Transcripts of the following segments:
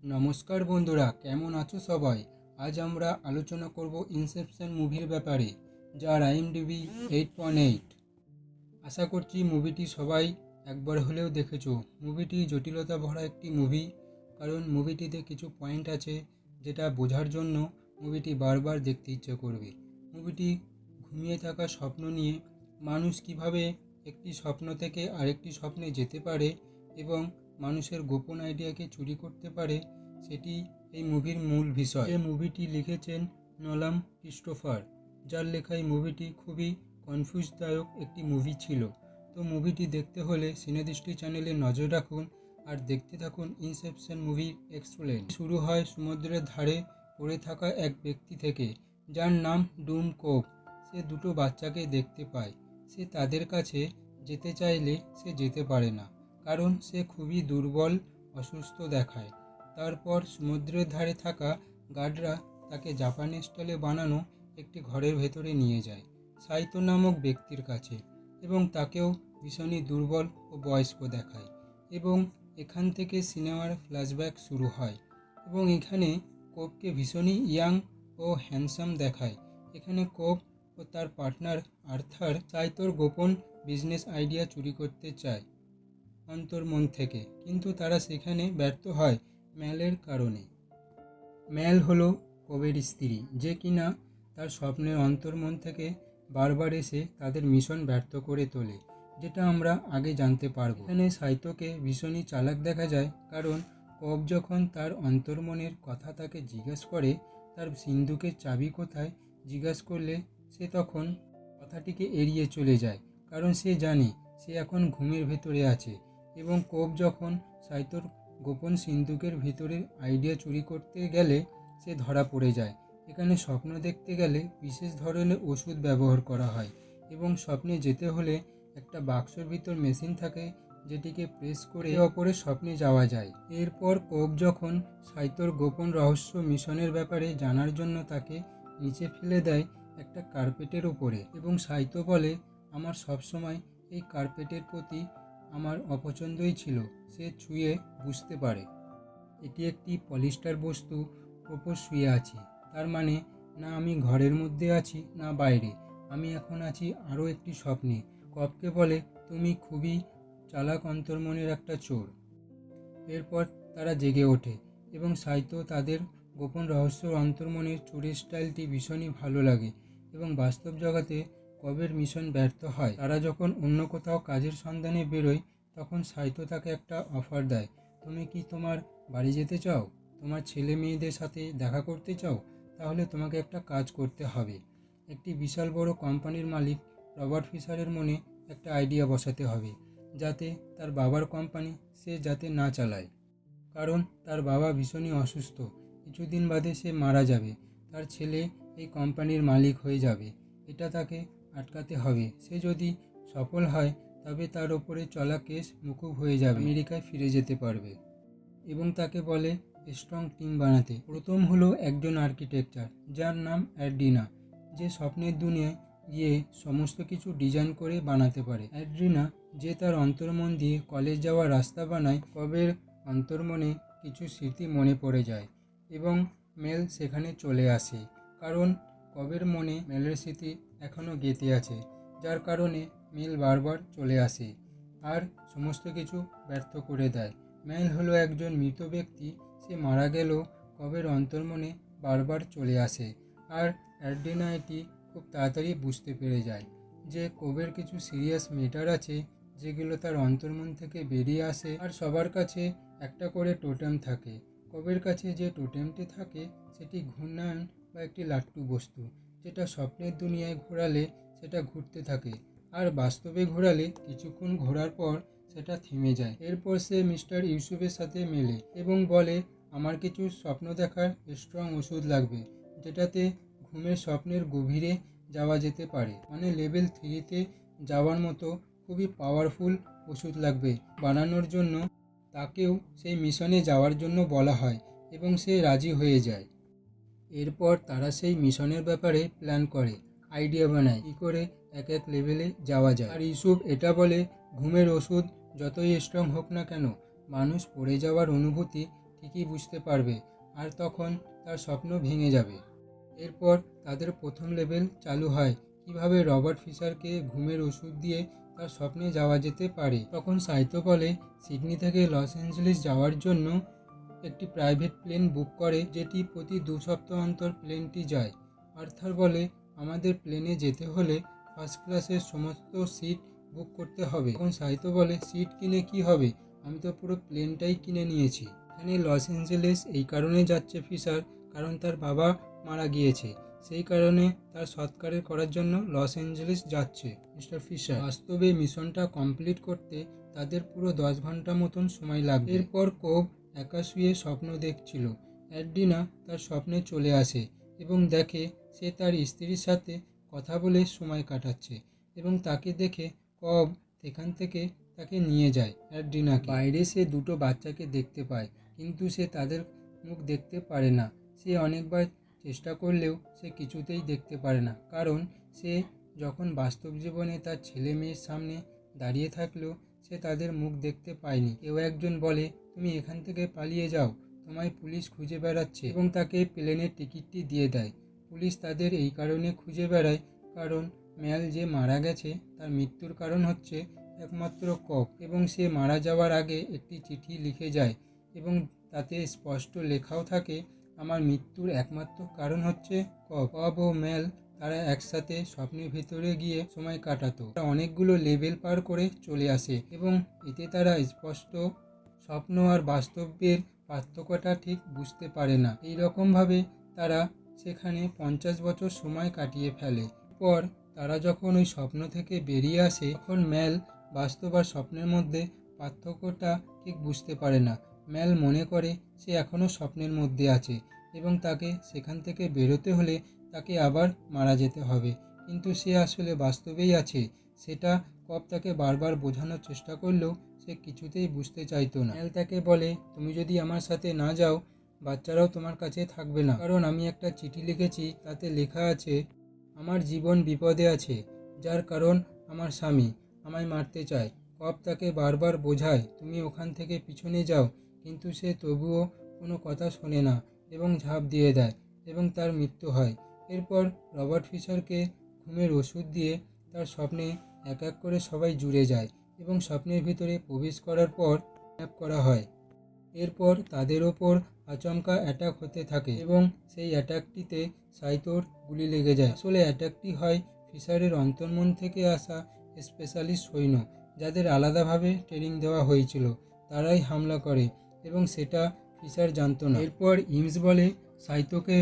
নমস্কার বন্ধুরা, কেমন আছো সবাই? আজ আমরা আলোচনা করব ইনসেপশন মুভির ব্যাপারে, যার আইএমডিবি 8.8। আশা করছি মুভিটি সবাই একবার হলেও দেখেছো। মুভিটি জটিলতা ভরা একটি মুভি, কারণ মুভিটিতে কিছু পয়েন্ট আছে যেটা বোঝার জন্য মুভিটি বারবার দেখতে ইচ্ছে করবে। মুভিটি ঘুমিয়ে থাকা স্বপ্ন নিয়ে মানুষ কিভাবে একটি স্বপ্ন থেকে আরেকটি স্বপ্নে যেতে পারে এবং মানুষের গোপন আইডিয়াকে চুরি করতে পারে, সেটি এই মুভির মূল বিষয়। এই মুভিটি লিখেছেন নোলান ক্রিস্টোফার, যার লেখা এই মুভিটি খুবই কনফিউজদায়ক একটি মুভি ছিল। তো মুভিটি দেখতে হলে সিনেদৃষ্টি চ্যানেলে নজর রাখুন আর দেখতে থাকুন ইনসেপশন মুভি এক্সপ্লেন। শুরু হয় সমুদ্রের ধারে পড়ে থাকা এক ব্যক্তি থেকে, যার নাম ডুম কোব। সে দুটো বাচ্চাকে দেখতে পায়। সে তাদের কাছে যেতে চাইলে সে যেতে পারে না, কারণ সে খুবই দুর্বল, অসুস্থ দেখায়। তারপর সমুদ্রের ধারে থাকা গার্ডরা তাকে জাপানি স্টাইলে বানানো একটি ঘরের ভেতরে নিয়ে যায় সাইতো নামক ব্যক্তির কাছে, এবং তাকেও ভীষণই দুর্বল ও বয়স্ক দেখায়। এবং এখান থেকে সিনেমার ফ্ল্যাশব্যাক শুরু হয় এবং এখানে কোবকে ভীষণই ইয়াং ও হ্যান্ডসাম দেখায়। এখানে কোব ও তার পার্টনার আর্থার সাইতোর গোপন বিজনেস আইডিয়া চুরি করতে চায় অন্তর্মন থেকে, কিন্তু তারা সেখানে ব্যর্থ হয় ম্যালের কারণে। ম্যাল হলো কোবের স্ত্রী, যে কিনা তার স্বপ্নের অন্তর্মন থেকে বারবার এসে তাদের মিশন ব্যর্থ করে তোলে, যেটা আমরা আগে জানতে পারবো। এখানে সাইতোকে ভীষণই চালাক দেখা যায়, কারণ কোব যখন তার অন্তর্মনের কথা তাকে জিজ্ঞেস করে তার সিন্দুকের চাবি কোথায় জিজ্ঞেস করলে, সে তখন কথাটিকে এড়িয়ে চলে যায়, কারণ সে জানে সে এখন ঘুমের ভেতরে আছে। এবং কোব যখন সাইতোর গোপন সিন্দুকের ভিতরের আইডিয়া চুরি করতে গেলে সে ধরা পড়ে যায়। এখানে স্বপ্ন দেখতে গেলে বিশেষ ধরনের ওষুধ ব্যবহার করা হয়, এবং স্বপ্নে যেতে হলে একটা বাক্সর ভিতর মেশিন থাকে, যেটিকে প্রেস করে অপরের স্বপ্নে যাওয়া যায়। এরপর কোব যখন সাইতোর গোপন রহস্য মিশনের ব্যাপারে জানার জন্য তাকে নিচে ফেলে দেয় একটা কার্পেটের উপরে, এবং সাইতো বলে, আমার সবসময় এই কার্পেটের প্রতি আমার অপছন্দই ছিল। সে ছুঁয়ে বুঝতে পারে এটি একটি পলিস্টার বস্তু ওপর শুয়ে আছি, তার মানে না আমি ঘরের মধ্যে আছি না বাইরে, আমি এখন আছি আরও একটি স্বপ্নে। কবকে বলে, তুমি খুবই চালাক অন্তর্মনের একটা চোর। এরপর তারা জেগে ওঠে এবং সাইতো তাদের গোপন রহস্য অন্তর্মনের চোরের স্টাইলটি ভীষণই ভালো লাগে। এবং বাস্তব জগতে কবের মিশন ব্যর্থ হয়। তারা যখন অন্য কোথাও কাজের সন্ধানে বেরোয়, তখন সাইতো তাকে একটা অফার দেয়, তুমি কি তোমার বাড়ি যেতে চাও, তোমার ছেলে মেয়েদের সাথে দেখা করতে চাও? তাহলে তোমাকে একটা কাজ করতে হবে। একটি বিশাল বড় কোম্পানির মালিক রবার্ট ফিশারের মনে একটা আইডিয়া বসাতে হবে, যাতে তার বাবার কোম্পানি সে যাতে না চালায়, কারণ তার বাবা ভীষণই অসুস্থ। কিছুদিন বাদে সে মারা যাবে, তার ছেলে এই কোম্পানির মালিক হয়ে যাবে। এটা তাকে আটকাতে হবে। সে যদি সফল হয় তবে তার ওপরে চলা কেস মুকুব হয়ে যাবে, আমেরিকায় ফিরে যেতে পারবে। এবং তাকে বলে স্ট্রং টিম বানাতে। প্রথম হলো একজন আর্কিটেকচার, যার নাম অ্যাড্রিনা, যে স্বপ্নের দুনিয়ায় গিয়ে সমস্ত কিছু ডিজাইন করে বানাতে পারে। অ্যাড্রিনা যে তার অন্তর্মন দিয়ে কলেজ যাওয়ার রাস্তা বানায়, কবের অন্তর্মনে কিছু স্মৃতি মনে পড়ে যায় এবং মেল সেখানে চলে আসে, কারণ কবের মনে মেলের স্মৃতি এখনও গেঁথে আছে, যার কারণে মেল বারবার চলে আসে আর সমস্ত কিছু ব্যর্থ করে দেয়। মেল হলো একজন মৃত ব্যক্তি, সে মারা গেলেও কবের অন্তর্মনে বারবার চলে আসে। আর অ্যাড্রিনা এটি খুব তাড়াতাড়ি বুঝতে পেরে যায় যে কবের কিছু সিরিয়াস ম্যাটার আছে, যেগুলো তার অন্তর্মন থেকে বেরিয়ে আসে। আর সবার কাছে একটা করে টোটেম থাকে। কবের কাছে যে টোটেমটি থাকে সেটি ঘূর্ণায়ন বা একটি লাট্টু বস্তু, যেটা স্বপ্নের দুনিয়ায় ঘোরালে সেটা ঘুরতে থাকে, আর বাস্তবে ঘোরালে কিছুক্ষণ ঘোরার পর সেটা থেমে যায়। এরপর সে মিস্টার ইউসুফের সাথে মেলে এবং বলে, আমার কিছু স্বপ্ন দেখার স্ট্রং ওষুধ লাগবে, যেটাতে ঘুমের স্বপ্নের গভীরে যাওয়া যেতে পারে, মানে লেভেল 3-তে যাওয়ার মতো খুবই পাওয়ারফুল ওষুধ লাগবে বানানোর জন্য। তাকেও সেই মিশনে যাওয়ার জন্য বলা হয় এবং সে রাজি হয়ে যায়। এরপর তারা সেই মিশনের ব্যাপারে প্ল্যান করে, আইডিয়া বানায় কী করে এক এক লেভেলে যাওয়া যায়। আর ইউসুফ এটা বলে, ঘুমের ওষুধ যতই স্ট্রং হোক না কেন, মানুষ পড়ে যাওয়ার অনুভূতি ঠিকই বুঝতে পারবে, আর তখন তার স্বপ্ন ভেঙে যাবে। এরপর তাদের প্রথম লেভেল চালু হয়, কিভাবে রবার্ট ফিশারকে ঘুমের ওষুধ দিয়ে তার স্বপ্নে যাওয়া যেতে পারে। তখন সাইতো বলে সিডনি থেকে লস অ্যাঞ্জেলেস যাওয়ার জন্য একটি প্রাইভেট প্লেন বুক করে, যেটি প্রতি 2 সপ্তাহ অন্তর প্লেনটি যায়। আর্থার বলে আমাদের প্লেনে যেতে হলে ফার্স্ট ক্লাসের সমস্ত সিট বুক করতে হবে। তখন সাইতো বলে সিট কিনে কি হবে, আমি তো পুরো প্লেনটাই কিনে নিয়েছি। এখানে লস অ্যাঞ্জেলেস এই কারণে যাচ্ছে ফিশার, কারণ তার বাবা মারা গিয়েছে, সেই কারণে তার সৎকারের করার জন্য লস অ্যাঞ্জেলেস যাচ্ছে মিস্টার ফিশার। বাস্তবে মিশনটা কমপ্লিট করতে তাদের পুরো 10 ঘন্টা মতন সময় লাগবে। এরপর কোব একা শুয়ে স্বপ্ন দেখছিল। অ্যাড্রিনা তার স্বপ্নে চলে আসে এবং দেখে সে তার স্ত্রীর সাথে কথা বলে সময় কাটাচ্ছে, এবং তাকে দেখে কব সেখান থেকে তাকে নিয়ে যায় অ্যাড্রিনাকে। বাইরে সে দুটো বাচ্চাকে দেখতে পায়, কিন্তু সে তাদের মুখ দেখতে পারে না। সে অনেকবার চেষ্টা করলেও সে কিছুতেই দেখতে পারে না, কারণ সে যখন বাস্তব জীবনে তার ছেলে মেয়ের সামনে দাঁড়িয়ে থাকলেও সে তাদের মুখ দেখতে পায়নি। কেউ একজন বলে তুমি এখান থেকে পালিয়ে যাও, তোমায় পুলিশ খুঁজে বেড়াচ্ছে, এবং তাকে প্লেনের টিকিটটি দিয়ে দেয়। পুলিশ তাদের এই কারণে খুঁজে বেড়ায় কারণ ম্যাল যে মারা গেছে তার মৃত্যুর কারণ হচ্ছে একমাত্র কব, এবং সে মারা যাওয়ার আগে একটি চিঠি লিখে যায়, এবং তাতে স্পষ্ট লেখাও থাকে আমার মৃত্যুর একমাত্র কারণ হচ্ছে কব। কব ও ম্যাল তারা একসাথে স্বপ্নের ভিতরে গিয়ে সময় কাটাতো। তারা অনেকগুলো লেভেল পার করে চলে আসে, এবং এতে তারা স্পষ্ট স্বপ্ন আর বাস্তবের পার্থক্যটা ঠিক বুঝতে পারে না। এই রকমভাবে তারা সেখানে 50 বছর সময় কাটিয়ে ফেলে। পর তারা যখন ওই স্বপ্ন থেকে বেরিয়ে আসে, তখন ম্যাল বাস্তব আর স্বপ্নের মধ্যে পার্থক্যটা ঠিক বুঝতে পারে না। ম্যাল মনে করে সে এখনও স্বপ্নের মধ্যে আছে, এবং তাকে সেখান থেকে বেরোতে হলে তাকে আবার মারা যেতে হবে, কিন্তু সে আসলে বাস্তবেই আছে। সেটা কব তাকে বারবার বোঝানোর চেষ্টা করলেও সে কিছুতেই বুঝতে চাইতো না। ম্যাল তাকে বলে তুমি যদি আমার সাথে না যাও, বাচ্চারাও তোমার কাছে থাকবে না, কারণ আমি একটা চিঠি লিখেছি, তাতে লেখা আছে আমার জীবন বিপদে আছে, যার কারণ আমার স্বামী আমায় মারতে চায়। কব তাকে বারবার বোঝায় তুমি ওখান থেকে পিছনে যাও, কিন্তু সে তবুও কোনো কথা শোনে না এবং ঝাঁপ দিয়ে দেয়, এবং তার মৃত্যু হয়। এরপর রবার্ট ফিশারকে ঘুমের ওষুধ দিয়ে তার স্বপ্নে এক এক করে সবাই জুড়ে যায়, এবং স্বপ্নের ভিতরে প্রবেশ করার পর কিডন্যাপ করা হয়। এরপর তাদের ওপর আচমকা অ্যাটাক হতে থাকে, এবং সেই অ্যাটাকটিতে সাইতোর গুলি লেগে যায়। আসলে অ্যাটাকটি হয় ফিশারের অন্তর্মন থেকে আসা স্পেশালিস্ট সৈন্য, যাদের আলাদাভাবে ট্রেনিং দেওয়া হয়েছিল, তারাই হামলা করে, এবং সেটা ফিশার জানতো না। এরপর ইমস বলে সাইতোকে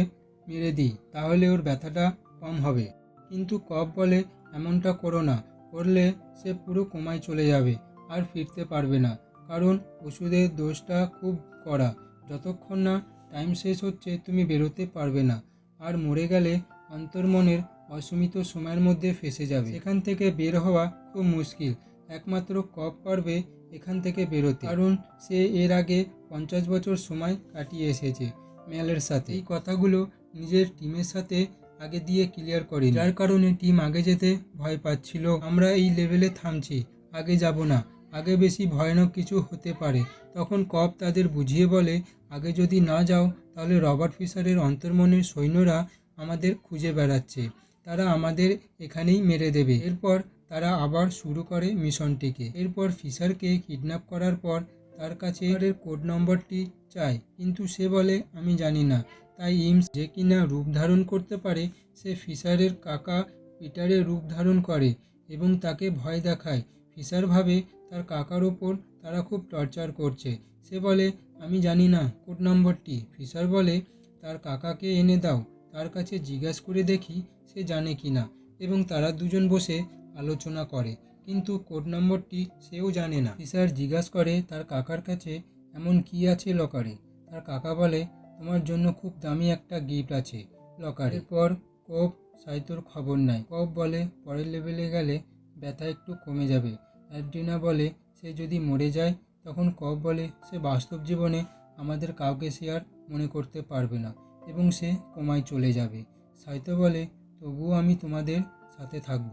মেরে দিই, তাহলে ওর ব্যথাটা কম হবে, কিন্তু কব বলে এমনটা করো না, করলে সে পুরো কোমায় চলে যাবে আর ফিরতে পারবে না, কারণ ওষুধের ডোজটা খুব কড়া, যতক্ষণ না টাইম শেষ হচ্ছে তুমি বেরোতে পারবে না, আর মরে গেলে অন্তর্মনের অসীমিত সময়ের মধ্যে ফেঁসে যাবে। এখান থেকে বের হওয়া খুব মুশকিল, একমাত্র কব পারবে এখান থেকে বেরোতে, কারণ সে এর আগে 50 বছর সময় কাটিয়ে এসেছে ম্যালের সাথে। এই কথাগুলো নিজের টিমের সাথে আগে দিয়ে ক্লিয়ার করে, যার কারণে টিম আগে যেতে ভয় পাচ্ছিল। আমরা এই লেভেলে থামছি, আগে যাব না, আগে বেশি ভয়ানক কিছু হতে পারে। তখন কব তাদের বুঝিয়ে বলে আগে যদি না যাও তাহলে রবার্ট ফিশারের অন্তর্মনের সৈন্যরা আমাদের খুঁজে বেড়াচ্ছে, তারা আমাদের এখানেই মেরে দেবে। এরপর তারা আবার শুরু করে মিশনটিকে। এরপর ফিশারকে কিডন্যাপ করার পর তার কাছে কোড নম্বরটি চায়, কিন্তু সে বলে আমি জানি না। তাই ইমস, যে কিনা রূপ ধারণ করতে পারে, সে ফিশারের কাকা পিটারের রূপ ধারণ করে এবং তাকে ভয় দেখায়। ফিশার ভাবে তার কাকার ওপর তারা খুব টর্চার করছে। সে বলে আমি জানি না কোড নম্বরটি। ফিশার বলে তার কাকাকে এনে দাও, তার কাছে জিজ্ঞাসা করে দেখি সে জানে কি না, এবং তারা দুজন বসে আলোচনা করে, কিন্তু কোড নম্বরটি সেও জানে না। ফিশার জিজ্ঞাসা করে তার কাকার কাছে এমন কি আছে লকারে। তার কাকা বলে তোমার জন্য খুব দামি একটা গিফট আছে লকারে। এরপর কব সাইতোর খবর নেয়। কব বলে পরের লেভেলে গেলে ব্যথা একটু কমে যাবে। অ্যাড্রিনা বলে সে যদি মরে যায়, তখন কব বলে সে বাস্তব জীবনে আমাদের কাউকে সে আর মনে করতে পারবে না, এবং সে কোমায় চলে যাবে। সাইতো বলে তবুও আমি তোমাদের সাথে থাকব।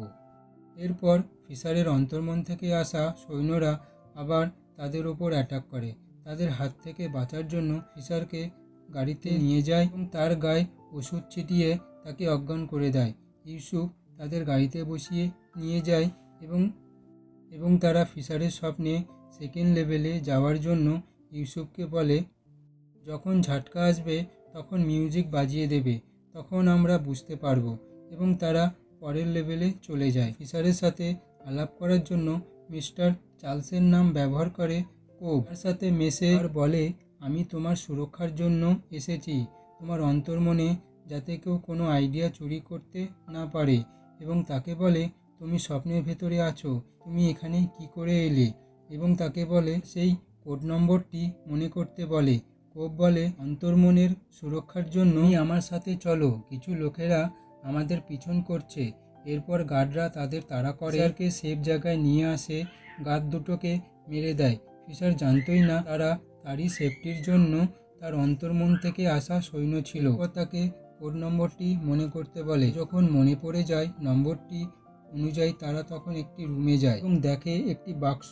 এরপর ফিশারের অন্তর্মন থেকে আসা সৈন্যরা আবার তাদের ওপর অ্যাটাক করে। তাদের হাত থেকে বাঁচার জন্য ফিশারকে গাড়িতে নিয়ে যায় এবং তার গায়ে ওষুধ ছিটিয়ে তাকে অজ্ঞান করে দেয়। ইউসুফ তাদের গাড়িতে বসিয়ে নিয়ে যায় এবং তারা ফিশারের স্বপ্নে সেকেন্ড লেভেলে যাওয়ার জন্য ইউসুফকে বলে, যখন ঝাটকা আসবে তখন মিউজিক বাজিয়ে দেবে, তখন আমরা বুঝতে পারবো। এবং তারা পরের লেভেলে চলে যায়। ফিশারের সাথে আলাপ করার জন্য মিস্টার চার্লসের নাম ব্যবহার করে কোব। তার সাথে মেসে আর বলে, আমি তোমার সুরক্ষার জন্য এসেছি, তোমার অন্তর্মনে যাতে কেউ কোনো আইডিয়া চুরি করতে না পারে। এবং তাকে বলে, তুমি স্বপ্নের ভেতরে আছো, তুমি এখানে কি করে এলে? এবং তাকে বলে সেই কোড নম্বরটি মনে করতে বলে। কোব বলে, অন্তর্মনের সুরক্ষার জন্য আমার সাথে চলো, কিছু লোকেরা আমাদের পিছন করছে। এরপর গার্ডরা তাদের তাড়া করে, ফিশারকে সেফ জায়গায় নিয়ে আসে, গার্ড দুটোকে মেরে দেয়। ফিশার জানতই না তারা তারই সেফটির জন্য তার অন্তর্মন থেকে আসা সৈন্য ছিল। ও তাকে কোড নম্বরটি মনে করতে বলে। যখন মনে পড়ে যায় নম্বরটি অনুযায়ী, তারা তখন একটি রুমে যায় এবং দেখে একটি বাক্স,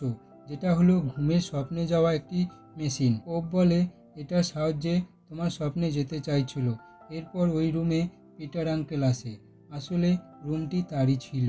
যেটা হলো ঘুমের স্বপ্নে যাওয়া একটি মেশিন। কোব বলে, এটার সাহায্যে তোমার স্বপ্নে যেতে চাইছিল। এরপর ওই রুমে পিটার আঙ্কেল আসে, আসলে রুমটি তারই ছিল।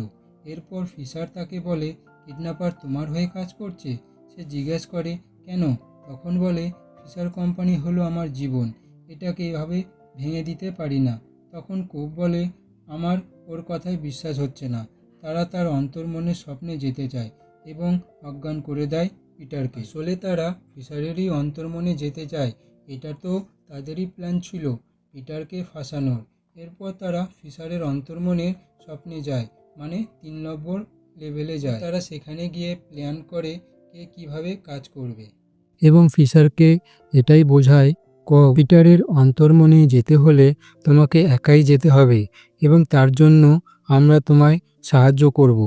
এরপর ফিশার তাকে বলে, কিডন্যাপার তোমার হয়ে কাজ করছে? সে জিজ্ঞেস করে, কেন? তখন বলে, ফিশার কোম্পানি হলো আমার জীবন, এটাকে এভাবে ভেঙে দিতে পারি না। তখন কোব বলে, আমার ওর কথায় বিশ্বাস হচ্ছে না। তারা তার অন্তর্মনের স্বপ্নে যেতে চায় এবং অজ্ঞান করে দেয় পিটারকে। আসলে তারা ফিশারেরই অন্তর্মনে যেতে চায়, এটা তো তাদেরই প্ল্যান ছিল, পিটারকে ফাঁসানোর। এরপর তারা ফিশারের অন্তর্মনের স্বপ্নে যায়, মানে 3 নম্বর লেভেলে যায়। তারা সেখানে গিয়ে প্ল্যান করে কে কীভাবে কাজ করবে এবং ফিশারকে এটাই বোঝায়, পিটারের অন্তর্মনে যেতে হলে তোমাকে একাই যেতে হবে এবং তার জন্য আমরা তোমায় সাহায্য করব।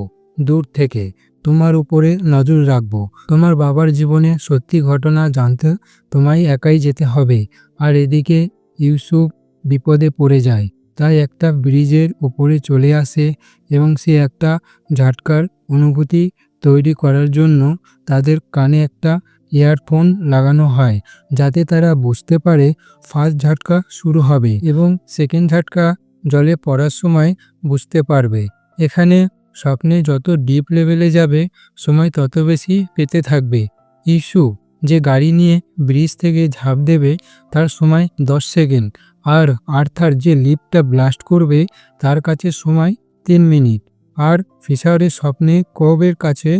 দূর থেকে তোমার উপরে নজর রাখব। তোমার বাবার জীবনে সত্যি ঘটনা জানতে তোমায় একাই যেতে হবে। আর এদিকে ইউসুফ বিপদে পড়ে যায়, তাই একটা ব্রিজের উপরে চলে আসে এবং সে একটা ঝাটকার অনুভূতি তৈরি করার জন্য তাদের কানে একটা ইয়ারফোন লাগানো হয়, যাতে তারা বুঝতে পারে ফার্স্ট ঝাটকা শুরু হবে এবং সেকেন্ড ঝাটকা জলে পড়ার সময় বুঝতে পারবে। এখানে স্বপ্নে যত ডিপ লেভেলে যাবে সময় তত বেশি পেতে থাকবে। ইস্যু যে গাড়ি নিয়ে ব্রিজ থেকে ঝাঁপ দেবে তার সময় 10 সেকেন্ড, আর আর্থার যে লিফটটা ব্লাস্ট করবে তার কাছে সময় 3 মিনিট, আর ফিশারের স্বপ্নে কোবের কাছে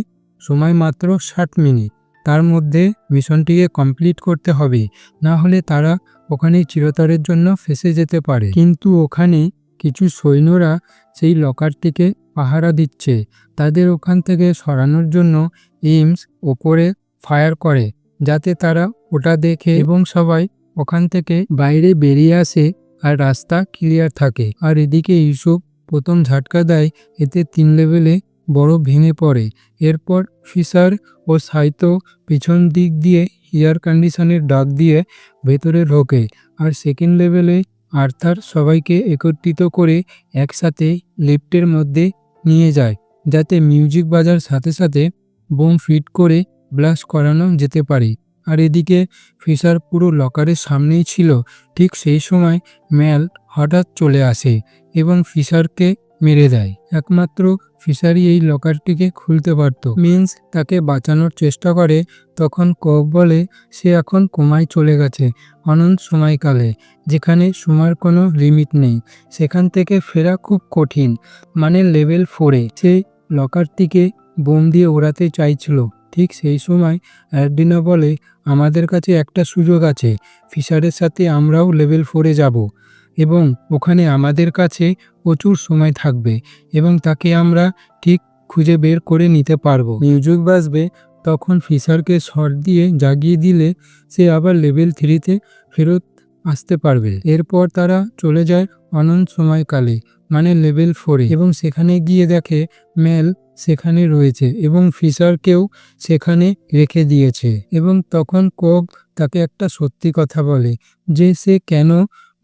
সময় মাত্র 60 মিনিট। তার মধ্যে মিশনটিকে কমপ্লিট করতে হবে, না হলে তারা ওখানে চিরতরের জন্য ফেঁসে যেতে পারে। কিন্তু ওখানে কিছু সৈন্যরা সেই লকারটিকে পাহারা দিচ্ছে। তাদের ওখান থেকে সরানোর জন্য এমস ওপরে ফায়ার করে, যাতে তারা ওটা দেখে এবং সবাই ওখান থেকে বাইরে বেরিয়ে আসে আর রাস্তা ক্লিয়ার থাকে। আর এদিকে ইউসুফ প্রথম ঝাটকা দেয়, এতে 3 লেভেলে বরফ ভেঙে পড়ে। এরপর ফিশার ও সাইতো পিছন দিক দিয়ে এয়ার কন্ডিশনের ডাক দিয়ে ভেতরে ঢোকে। আর সেকেন্ড লেভেলে আর্থার সবাইকে একত্রিত করে একসাথে লিফটের মধ্যে নিয়ে যায়, যাতে মিউজিক বাজার সাথে সাথে বোম ফিট করে ব্লাস্ট করানো যেতে পারে। আর এদিকে ফিশার পুরো লকারের সামনেই ছিল। ঠিক সেই সময় ম্যাল হঠাৎ চলে আসে এবং ফিশারকে মেরে দেয়। একমাত্র ফিশারই এই লকারটিকে খুলতে পারত। মিন্স তাকে বাঁচানোর চেষ্টা করে, তখন কোব বলে সে এখন কোমায় চলে গেছে অনন্ত সময়কালে, যেখানে সময়ের কোনো লিমিট নেই। সেখান থেকে ফেরা খুব কঠিন, মানে লেভেল 4-এ। সে লকারটিকে বোম দিয়ে ওড়াতে চাইছিল। ঠিক সেই সময় অ্যারডিনো বলে, আমাদের কাছে একটা সুযোগ আছে, ফিশারের সাথে আমরাও লেভেল 4-এ যাব এবং ওখানে আমাদের কাছে প্রচুর সময় থাকবে এবং তাকে আমরা ঠিক খুঁজে বের করে নিতে পারবো। মিউজিক বাজবে, তখন ফিশারকে শট দিয়ে জাগিয়ে দিলে সে আবার লেভেল 3-তে ফেরত আসতে পারবে। এরপর তারা চলে যায় অনন্ত সময়কালে, মানে লেভেল 4-এ, এবং সেখানে গিয়ে দেখে ম্যাল সেখানে রয়েছে এবং ফিশারকেও সেখানে রেখে দিয়েছে। এবং তখন কোব তাকে একটা সত্যি কথা বলে, যে সে কেন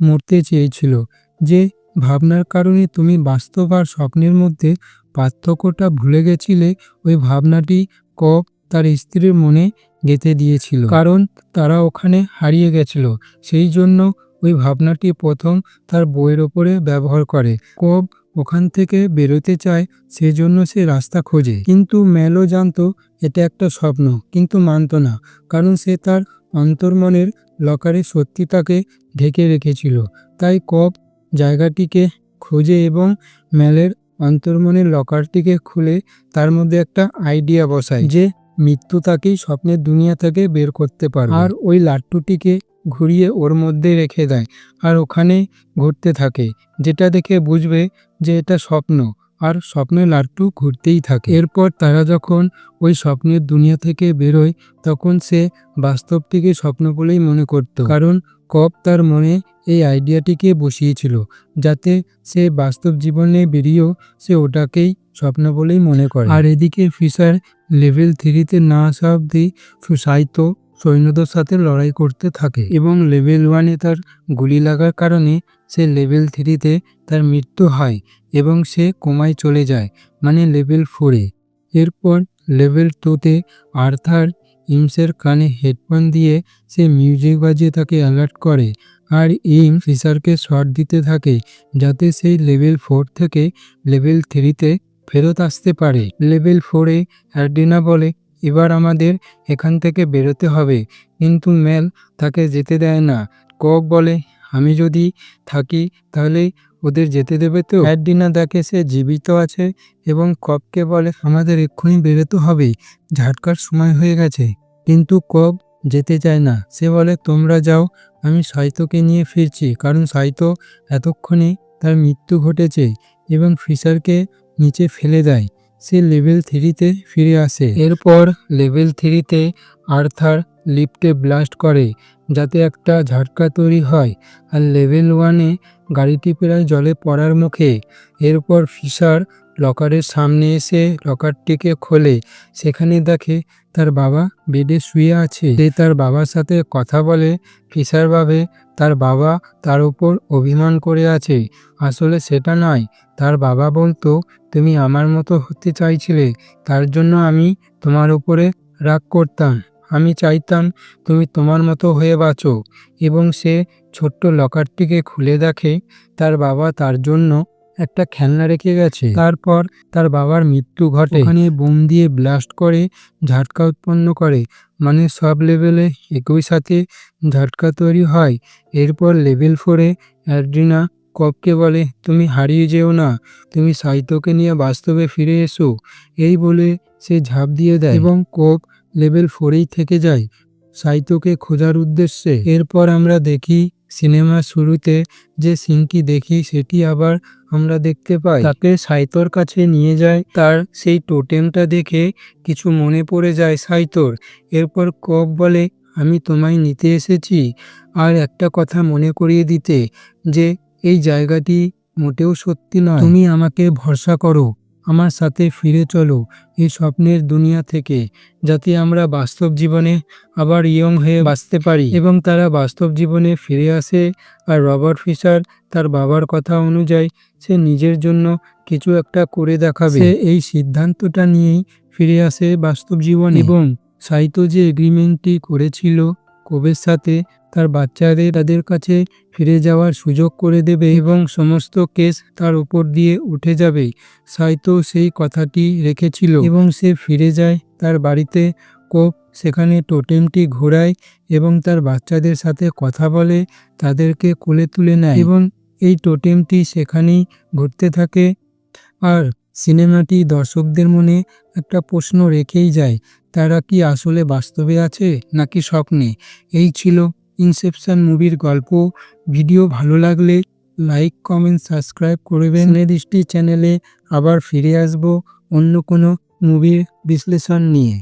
মরতে চেয়েছিল, যে ভাবনার কারণে তুমি বাস্তব আর স্বপ্নের মধ্যে পার্থক্যটা ভুলে গেছিলে। ওই ভাবনাটি কোব তার স্ত্রীর মনে যেতে দিয়েছিল, কারণ তারা ওখানে হারিয়ে গেছিল। সেই জন্য ওই ভাবনাটি প্রথম তার বইয়ের ওপরে ব্যবহার করে। কব ওখান থেকে বেরোতে চায়, সেজন্য সে রাস্তা খোঁজে। কিন্তু ম্যালও জানতো এটা একটা স্বপ্ন, কিন্তু মানত না, কারণ সে তার অন্তর্মনের লকারে সত্যিটাকে ঢেকে রেখেছিল। তাই কব জায়গাটিকে খোঁজে এবং ম্যালের অন্তর্মনের লকারটিকে খুলে তার মধ্যে একটা আইডিয়া বসায় যে মৃত্যু তাকেই স্বপ্নের দুনিয়া থেকে বের করতে পারবে। আর ওই লাট্টুটিকে ঘুরিয়ে ওর মধ্যে রেখে দেয়, আর ওখানে ঘুরতে থাকে, যেটা দেখে বুঝবে যে এটা স্বপ্ন, আর স্বপ্নের লাট্টু ঘুরতেই থাকে। এরপর তারা যখন ওই স্বপ্নের দুনিয়া থেকে বেরোয়, তখন সে বাস্তবটিকে স্বপ্ন বলেই মনে করত, কারণ কব তার মনে এই আইডিয়াটিকে বসিয়েছিল, যাতে সে বাস্তব জীবনে বেরিয়েও সে ওটাকেই স্বপ্ন বলেই মনে করে। আর এদিকে ফিশার লেভেল 3-তে না আসা অবধি সাইতো সৈন্যদের সাথে লড়াই করতে থাকে, এবং লেভেল 1-এ তার গুলি লাগার কারণে সে লেভেল 3-তে তার মৃত্যু হয় এবং সে কোমায় চলে যায়, মানে লেভেল 4-এ। এরপর লেভেল 2-তে আর্থার ইমসের কানে হেডফোন দিয়ে সে মিউজিক বাজিয়ে তাকে অ্যালার্ট করে, আর ফিশারকে শট দিতে থাকে যাতে সেই লেভেল 4 থেকে লেভেল 3-তে ফেরত আসতে পারে। লেভেল 4-এ অ্যাড্রিনা বলে, এবার আমাদের এখান থেকে বেরোতে হবে, কিন্তু ম্যাল তাকে যেতে দেয় না। কব বলে, আমি যদি থাকি তাহলে ওদের যেতে দেবে তো? অ্যাড্রিনা দেখে সে জীবিত আছে এবং কবকে বলে, আমাদের এক্ষুনি বেরোতে হবে, ঝাটকার সময় হয়ে গেছে। কিন্তু কব যেতে চায় না। সে বলে, তোমরা যাও, আমি সাইতোকে নিয়ে ফিরছি, কারণ সাইতো এতক্ষণে তার মৃত্যু ঘটেছে, এবং ফিশারকে নিচে ফেলে দেয়। সে লেভেল 3-তে ফিরে আসে। এরপর লেভেল 3-তে আর্থার লিফটে ব্লাস্ট করে যাতে একটা ঝাটকা তৈরি হয়, আর লেভেল 1-এ গাড়িটি প্রায় জলে পড়ার মুখে। এরপর ফিশার লকারের সামনে এসে লকারটিকে খোলে, সেখানে দেখে তার বাবা বেডে শুয়ে আছে। সে তার বাবার সাথে কথা বলে। ফিশার ভাবে তার বাবা তার উপর অভিমান করে আছে, আসলে সেটা নয়। তার বাবা বলতো, তুমি আমার মতো হতে চাইছিলে, তার জন্য আমি তোমার উপরে রাগ করতাম, আমি চাইতাম তুমি তোমার মতো হয়ে বাঁচো। এবং সে ছোট্ট লকারটিকে খুলে দেখে তার বাবা তার জন্য একটা খেলনা রেখে গেছে। তারপর তার বাবার মৃত্যু ঘটে। ওখানে বোম দিয়ে ব্লাস্ট করে ঝাটকা উৎপন্ন করে, মানে সব লেভেলে একই সাথে ঝাটকা তৈরি হয়। এরপর লেভেল 4-এ অ্যাড্রিনা কবকে বলে, তুমি হারিয়ে যেও না, তুমি সাইতোকে নিয়ে বাস্তবে ফিরে এসো। এই বলে সে ঝাঁপ দিয়ে দেয় এবং কব লেভেল 4-এই থেকে যায় সাইতোকে খোঁজার উদ্দেশ্যে। এরপর আমরা দেখি সিনেমার শুরুতে যে সিনটি দেখি সেটি আবার আমরা দেখতে পাই। তাকে সাইতোর কাছে নিয়ে যায়, তার সেই টোটেমটা দেখে কিছু মনে পড়ে যায় সাইতোর। এরপর কব বলে, আমি তোমায় নিতে এসেছি, আর একটা কথা মনে করিয়ে দিতে, যে এই জায়গাটি মোটেও সত্যি নয়, তুমি আমাকে ভরসা করো, আমার সাথে ফিরে চলো এই স্বপ্নের দুনিয়া থেকে, যাতে আমরা বাস্তব জীবনে আবার ইয়ং হয়ে বাঁচতে পারি। এবং তারা বাস্তব জীবনে ফিরে আসে, আর রবার্ট ফিশার তার বাবার কথা অনুযায়ী সে নিজের জন্য কিছু একটা করে দেখাবে। সে এই সিদ্ধান্তটা নিয়েই ফিরে আসে বাস্তব জীবনে, এবং সাইতো যে এগ্রিমেন্টটি করেছিল কবের সাথে, তার বাচ্চাদের তাদের কাছে ফিরে যাওয়ার সুযোগ করে দেবে এবং সমস্ত কেস তার উপর দিয়ে উঠে যাবে। সাইতো সেই কথাটি রেখেছিল এবং সে ফিরে যায় তার বাড়িতে। কোব সেখানে টোটেমটি ঘোরায় এবং তার বাচ্চাদের সাথে কথা বলে, তাদেরকে কোলে তুলে নেয়, এবং এই টোটেমটি সেখানেই ঘুরতে থাকে। আর সিনেমাটি দর্শকদের মনে একটা প্রশ্ন রেখেই যায়, তারা কি আসলে বাস্তবে আছে নাকি স্বপ্নে? এই ছিল ইনসেপশন মুভির গল্প। ভিডিও ভালো লাগলে লাইক, কমেন্ট, সাবস্ক্রাইব করবেন। সিনেদৃষ্টি চ্যানেলে আবার ফিরে আসব অন্য কোনো মুভির বিশ্লেষণ নিয়ে।